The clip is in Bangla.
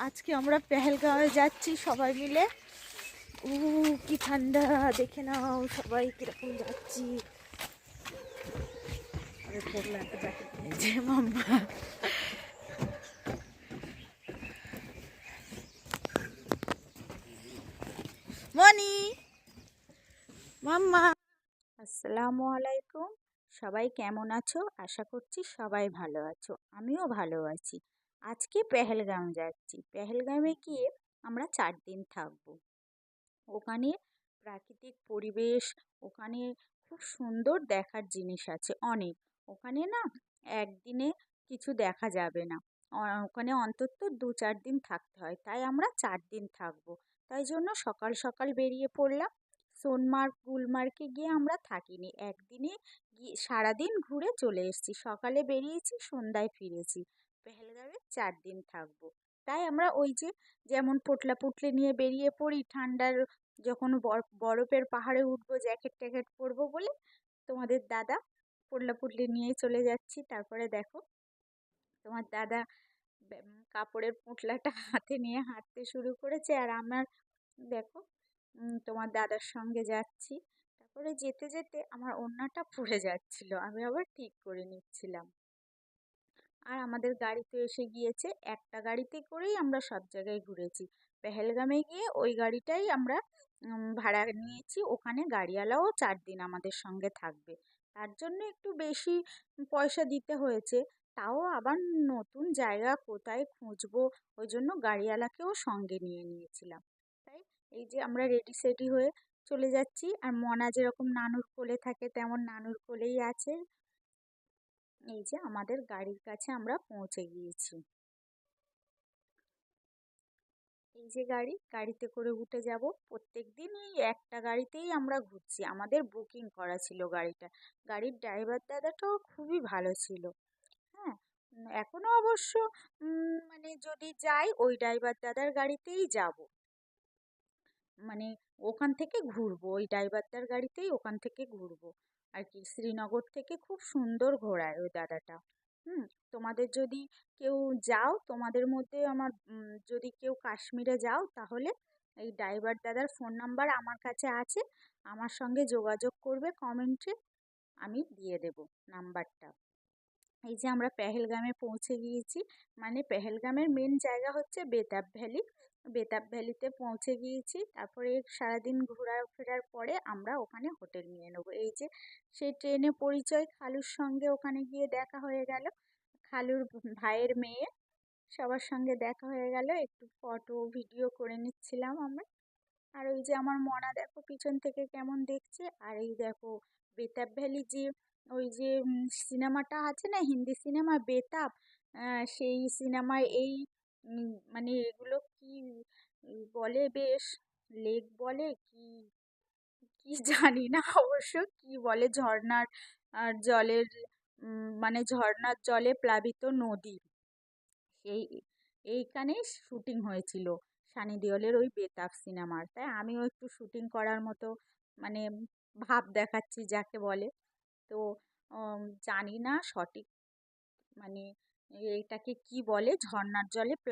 আজকে আমরা পেহেলগাঁওয়ে যাচ্ছি সবাই মিলে। কি ঠান্ডা, দেখে নাও সবাই কিরকম যাচ্ছি। আমি পড়লো একটা জ্যাকেট নিয়েছে মাম্মা। মনি, মাম্মা। আসসালামু আলাইকুম। সবাই কেমন আছো? আশা করছি সবাই ভালো আছো, আমিও ভালো আছি। আজকে পেহেলগাঁও যাচ্ছি। পেহেলগাঁওয়ে গিয়ে আমরা 4 দিন থাকবো। ওখানে প্রাকৃতিক পরিবেশ, ওখানে খুব সুন্দর দেখার জিনিস আছে অনেক। ওখানে না একদিনে কিছু দেখা যাবে না, ওখানে অন্তত 2-4 দিন থাকতে হয়, তাই আমরা 4 দিন থাকবো। তাই জন্য সকাল সকাল বেরিয়ে পড়লাম। সোনমার্গ গুলমার্গে গিয়ে আমরা থাকিনি, একদিনে গিয়ে সারাদিন ঘুরে চলে এসেছি। সকালে বেরিয়েছি, সন্ধ্যায় ফিরেছি। পেহেলগাঁওয়ে 4 দিন থাকবো। তাই আমরা ওই যে যেমন পোটলা পুটলি নিয়ে বেরিয়ে পড়ি ঠান্ডার, যখন বরফের পাহাড়ে উঠবো জ্যাকেট ট্যাকেট পরবো বলে, তোমাদের দাদা পোটলা পুটলি নিয়েই চলে যাচ্ছি। তারপরে দেখো তোমার দাদা কাপড়ের পোটলাটা হাতে নিয়ে হাঁটতে শুরু করেছে, আর আমার দেখো তোমার দাদার সঙ্গে যাচ্ছি। তারপরে যেতে যেতে আমার ওড়নাটা পড়ে যাচ্ছিল, আমি আবার ঠিক করে নিচ্ছিলাম। আর আমাদের গাড়ি তো এসে গিয়েছে, একটা গাড়িতে করেই আমরা সব জায়গায় ঘুরেছি। পেহেলগামে গিয়ে ওই গাড়িটাই আমরা ভাড়া নিয়েছি। ওখানে গাড়িওয়ালাও 4 দিন আমাদের সঙ্গে থাকবে, তার জন্য একটু বেশি পয়সা দিতে হয়েছে। তাও আবার নতুন জায়গা কোথায় খুঁজবো, ওই জন্য গাড়িওয়ালাকেও সঙ্গে নিয়ে নিয়েছিলাম। তাই এই যে আমরা রেডি সেডি হয়ে চলে যাচ্ছি, আর মনা যেরকম নানুর কোলে থাকে তেমন নানুর কোলেই আছে। এই যে আমাদের গাড়ির কাছে আমরা পৌঁছে গিয়েছি। এই যে গাড়িতে করে উঠে যাব। প্রত্যেকদিন এই একটা গাড়িতেই আমরা ঘুরছি, আমাদের বুকিং করা ছিল গাড়িটা। গাড়ির ড্রাইভার দাদাটাও খুবই ভালো ছিল। হ্যাঁ, এখনো অবশ্য মানে যদি যাই ওই ড্রাইভার দাদার গাড়িতেই যাব। মানে ওখান থেকে ঘুরবো, ওই ড্রাইভারদার গাড়িতেই ওখান থেকে ঘুরবো আর কি। শ্রীনগর থেকে খুব সুন্দর ঘোরায় ওই দাদাটা। হুম, তোমাদের যদি কেউ যাও, তোমাদের মধ্যে আমার যদি কেউ কাশ্মীরে যাও, তাহলে এই ড্রাইভার দাদার ফোন নাম্বার আমার কাছে আছে, আমার সঙ্গে যোগাযোগ করবে কমেন্টে, আমি দিয়ে দেব নাম্বারটা। এই যে আমরা পেহেলগামে পৌঁছে গিয়েছি। মানে পেহেলগামের মেন জায়গা হচ্ছে বেতাব ভ্যালি। বেতাব ভ্যালিতে পৌঁছে গিয়েছি। তারপরে সারাদিন ঘোরাফেরার পরে আমরা ওখানে হোটেল নিয়ে নেবো। এই যে সেই ট্রেনে পরিচয়, খালুর সঙ্গে ওখানে গিয়ে দেখা হয়ে গেল। খালুর ভাইয়ের মেয়ে, সবার সঙ্গে দেখা হয়ে গেল। একটু ফটো ভিডিও করে নিচ্ছিলাম আমরা। আর ওই যে আমার মনা দেখো পিছন থেকে কেমন দেখছে। আর এই দেখো বেতাব ভ্যালি যে, ওই যে সিনেমাটা আছে না, হিন্দি সিনেমা বেতাব, সেই সিনেমায় এই মানে এগুলো কি বলে বেশ, লেক বলে কি, কি জানি না অবশ্য কি বলে, ঝর্ণার আর জলের মানে ঝর্ণার জলে প্লাবিত নদী, সেই এইখানেই শুটিং হয়েছিল সানি দেওলের ওই বেতাব সিনেমার। তাই আমিও একটু শুটিং করার মতো মানে ভাব দেখাচ্ছি যাকে বলে। তো জানি না সঠিক মানে এটাকে কি বলে, ঝর্ণার জলে প্লাবিত